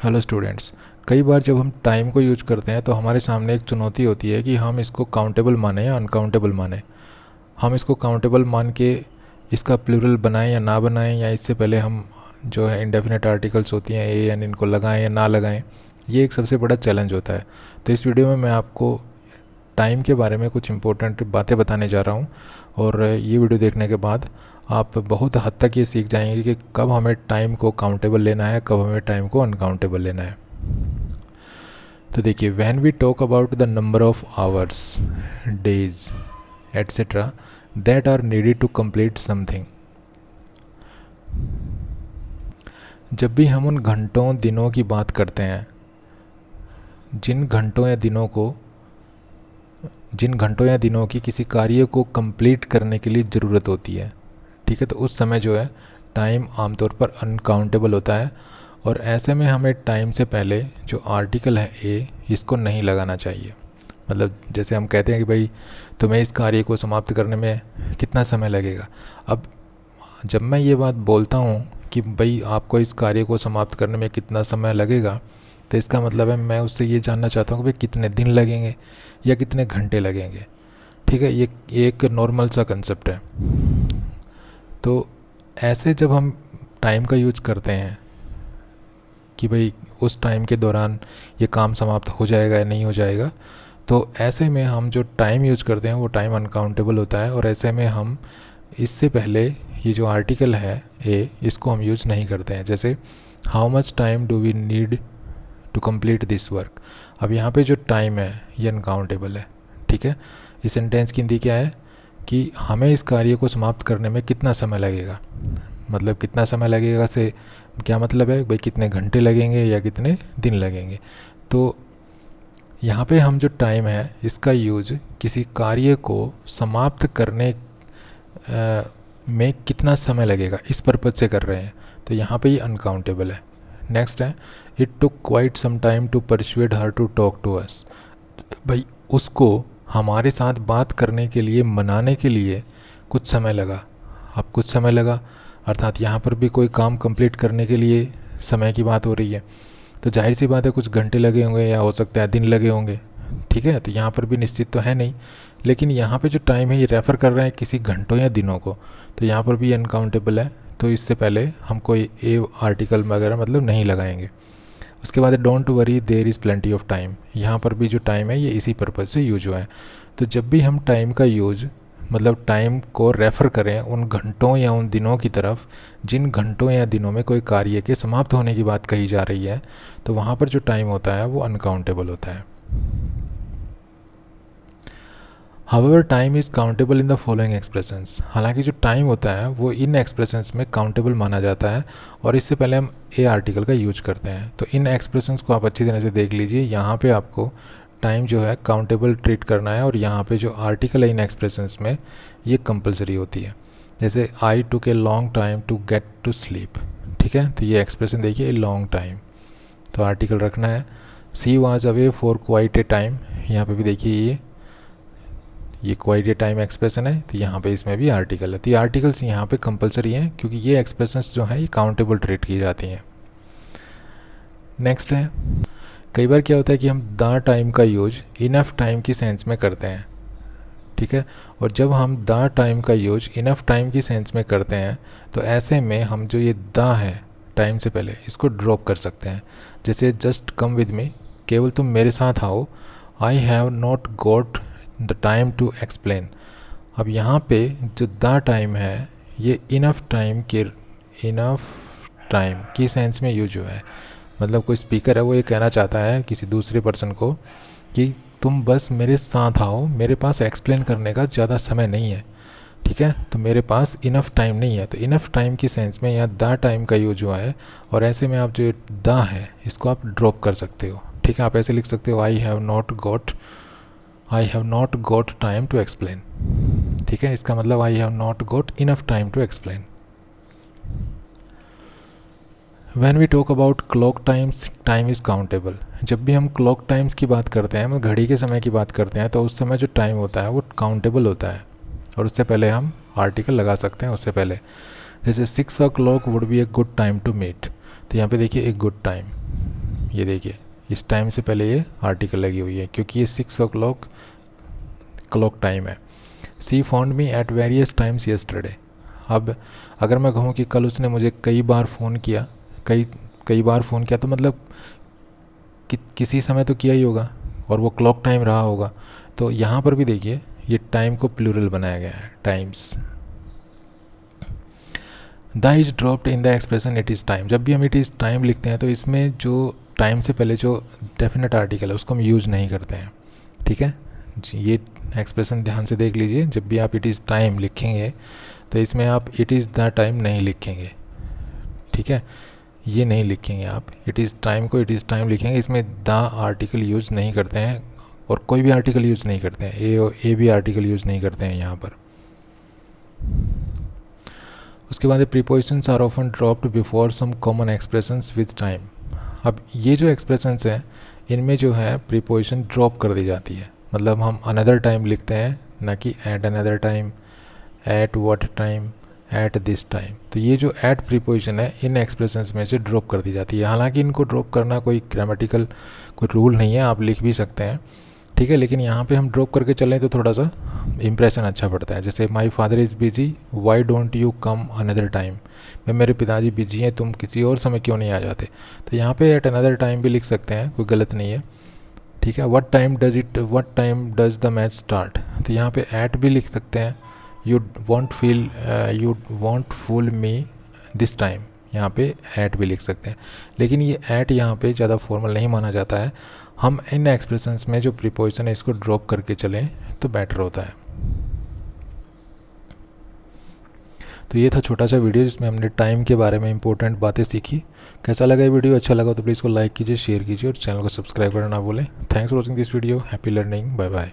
Hello students. कई बार जब हम टाइम को यूज करते हैं तो हमारे सामने एक चुनौती होती है कि हम इसको काउंटेबल माने या अनकाउंटेबल माने। हम इसको काउंटेबल मान के इसका प्लूरल बनाएं या ना बनाएं, या इससे पहले हम जो है इंडेफिनेट आर्टिकल्स होती हैं ए एन, इनको लगाएं या ना लगाएं। ये एक सबसे बड़ा चैलेंज होता है। तो इस वीडियो में मैं आपको टाइम के बारे में कुछ इंपॉर्टेंट बातें बताने जा रहा हूँ, और ये वीडियो देखने के बाद आप बहुत हद तक ये सीख जाएंगे कि कब हमें टाइम को काउंटेबल लेना है, कब हमें टाइम को अनकाउंटेबल लेना है। तो देखिए, when we talk about the number of hours, days etcetera that are needed to complete something, जब भी हम उन घंटों दिनों की बात करते हैं जिन घंटों या दिनों की किसी कार्य को कंप्लीट करने के लिए ज़रूरत होती है, ठीक है, तो उस समय जो है टाइम आमतौर पर अनकाउंटेबल होता है। और ऐसे में हमें टाइम से पहले जो आर्टिकल है ए, इसको नहीं लगाना चाहिए। मतलब जैसे हम कहते हैं कि भाई तुम्हें इस कार्य को समाप्त करने में कितना समय लगेगा। अब जब मैं ये बात बोलता हूँ कि भाई आपको इस कार्य को समाप्त करने में कितना समय लगेगा, तो इसका मतलब है मैं उससे ये जानना चाहता हूँ कि भाई कितने दिन लगेंगे या कितने घंटे लगेंगे। ठीक है, ये एक नॉर्मल सा कंसेप्ट है। तो ऐसे जब हम टाइम का यूज करते हैं कि भाई उस टाइम के दौरान ये काम समाप्त हो जाएगा या नहीं हो जाएगा, तो ऐसे में हम जो टाइम यूज करते हैं वो टाइम अनकाउंटेबल होता है। और ऐसे में हम इससे पहले ये जो आर्टिकल है ए, इसको हम यूज़ नहीं करते हैं। जैसे how much time do we need to complete this work. अब यहाँ पे जो टाइम है ये अनकाउंटेबल है, ठीक है। इस सेंटेंस की हिंदी क्या है कि हमें इस कार्य को समाप्त करने में कितना समय लगेगा। मतलब कितना समय लगेगा से क्या मतलब है भाई, कितने घंटे लगेंगे या कितने दिन लगेंगे। तो यहाँ पे हम जो टाइम है इसका यूज किसी कार्य को समाप्त करने में कितना समय लगेगा इस पर्पज़ से कर रहे हैं, तो यहाँ पे ये अनकाउंटेबल है। नेक्स्ट है, it took quite some time to persuade her to talk to us. भाई उसको हमारे साथ बात करने के लिए, मनाने के लिए कुछ समय लगा। अब कुछ समय लगा अर्थात यहाँ पर भी कोई काम कंप्लीट करने के लिए समय की बात हो रही है, तो जाहिर सी बात है कुछ घंटे लगे होंगे या हो सकता है दिन लगे होंगे, ठीक है। तो यहाँ पर भी निश्चित तो है नहीं, लेकिन यहाँ पे जो टाइम है ये रेफ़र कर रहे हैं किसी घंटों या दिनों को, तो यहाँ पर भी अनकाउंटेबल है। तो इससे पहले हम कोई ए आर्टिकल वगैरह मतलब नहीं लगाएंगे। उसके बाद don't worry there is plenty of time. यहाँ पर भी जो टाइम है ये इसी पर्पज़ से यूज हुआ है। तो जब भी हम टाइम का यूज मतलब टाइम को रेफ़र करें उन घंटों या उन दिनों की तरफ जिन घंटों या दिनों में कोई कार्य के समाप्त होने की बात कही जा रही है, तो वहाँ पर जो टाइम होता है वो अनकाउंटेबल होता है। However time is countable in the following expressions. हालांकि जो टाइम होता है वो इन एक्सप्रेशंस में काउंटेबल माना जाता है, और इससे पहले हम ए आर्टिकल का यूज करते हैं। तो इन एक्सप्रेशंस को आप अच्छी तरह से देख लीजिए। यहाँ पे आपको टाइम जो है काउंटेबल ट्रीट करना है, और यहाँ पे जो आर्टिकल है इन एक्सप्रेशंस में ये कंपलसरी होती है। जैसे I took a long time to get to sleep, ठीक है, तो ये एक्सप्रेशन देखिए, ए लॉन्ग टाइम, तो आर्टिकल रखना है। She was away for quite a time, यहाँ पे भी देखिए ये क्वाइट ए टाइम एक्सप्रेशन है, तो यहाँ पे इसमें भी आर्टिकल है। तो ये आर्टिकल्स यहाँ पे कंपलसरी हैं क्योंकि ये एक्सप्रेशंस जो हैं ये काउंटेबल ट्रीट की जाती हैं। नेक्स्ट है, कई बार क्या होता है कि हम द टाइम का यूज इनफ टाइम की सेंस में करते हैं, ठीक है। और जब हम द टाइम का यूज इनफ टाइम की सेंस में करते हैं तो ऐसे में हम जो ये द है टाइम से पहले इसको ड्रॉप कर सकते हैं। जैसे जस्ट कम विद मी, केवल तुम मेरे साथ आओ। I have not got the time to explain. अब यहाँ पे जो द टाइम है ये इनफ टाइम की सेंस में यूज हुआ है। मतलब कोई स्पीकर है वो ये कहना चाहता है किसी दूसरे पर्सन को कि तुम बस मेरे साथ आओ, मेरे पास एक्सप्लेन करने का ज़्यादा समय नहीं है, ठीक है, तो मेरे पास इनफ टाइम नहीं है। तो इनफ टाइम की सेंस में यहाँ द टाइम का यूज हुआ है, और ऐसे में आप जो द है इसको आप ड्रॉप कर सकते हो, ठीक है। आप ऐसे लिख सकते हो I have not got time to explain, ठीक है। इसका मतलब I have not got enough time to explain. When we talk about clock times, time is countable. जब भी हम क्लॉक टाइम्स की बात करते हैं, मतलब घड़ी के समय की बात करते हैं, तो उस समय जो टाइम होता है वो काउंटेबल होता है, और उससे पहले हम आर्टिकल लगा सकते हैं उससे पहले। जैसे 6 o'clock would be a good time to meet, तो यहाँ पे देखिए एक गुड टाइम, ये देखिए इस टाइम से पहले ये आर्टिकल लगी हुई है क्योंकि ये 6 o'clock क्लॉक टाइम है। She found me at various times yesterday. अब अगर मैं कहूँ कि कल उसने मुझे कई बार फ़ोन किया, कई बार फ़ोन किया, तो मतलब किसी समय तो किया ही होगा और वो क्लॉक टाइम रहा होगा। तो यहाँ पर भी देखिए ये टाइम को प्लूरल बनाया गया है, times. The is dropped in the expression it is time. जब भी हम इट इज़ टाइम लिखते हैं तो इसमें जो टाइम से पहले जो डेफिनेट आर्टिकल है उसको हम यूज़ नहीं करते हैं, ठीक है जी। ये एक्सप्रेशन ध्यान से देख लीजिए, जब भी आप इट इज़ टाइम लिखेंगे तो इसमें आप इट इज़ द टाइम नहीं लिखेंगे, ठीक है, ये नहीं लिखेंगे आप। इट इज़ टाइम को इट इज़ टाइम लिखेंगे, इसमें द आर्टिकल यूज़ नहीं करते हैं और कोई भी आर्टिकल यूज़ नहीं करते हैं, ए भी आर्टिकल यूज़ नहीं करते हैं यहाँ पर। उसके बाद prepositions are often dropped before some common expressions with time. अब ये जो एक्सप्रेशंस हैं इनमें जो है प्रीपोजिशन ड्रॉप कर दी जाती है, मतलब हम अनदर टाइम लिखते हैं, ना कि at another time, at what time, at this time. तो ये जो एट प्रीपोजिशन है इन एक्सप्रेशंस में से ड्रॉप कर दी जाती है। हालांकि इनको ड्रॉप करना कोई ग्रामेटिकल कोई रूल नहीं है, आप लिख भी सकते हैं, ठीक है, लेकिन यहाँ पे हम ड्रॉप करके चलें तो थोड़ा सा इम्प्रेशन अच्छा पड़ता है। जैसे my father is busy, why don't you come another time. मेरे पिताजी बिजी हैं, तुम किसी और समय क्यों नहीं आ जाते। तो यहाँ पे एट अनदर टाइम भी लिख सकते हैं, कोई गलत नहीं है, ठीक है। What time does the match start. तो यहाँ पे एट भी लिख सकते हैं। You won't fool me this time, यहाँ पे एट भी लिख सकते हैं, लेकिन ये एट यहाँ पे ज़्यादा फॉर्मल नहीं माना जाता है। हम इन एक्सप्रेशंस में जो प्रीपोजिशन है इसको ड्रॉप करके चलें तो बेटर होता है। तो ये था छोटा सा वीडियो जिसमें हमने टाइम के बारे में इंपॉर्टेंट बातें सीखी। कैसा लगा ये वीडियो? अच्छा लगा तो प्लीज़ को लाइक कीजिए, शेयर कीजिए और चैनल को सब्सक्राइब करना ना भूलें। Thanks for watching this video. Happy learning. Bye bye.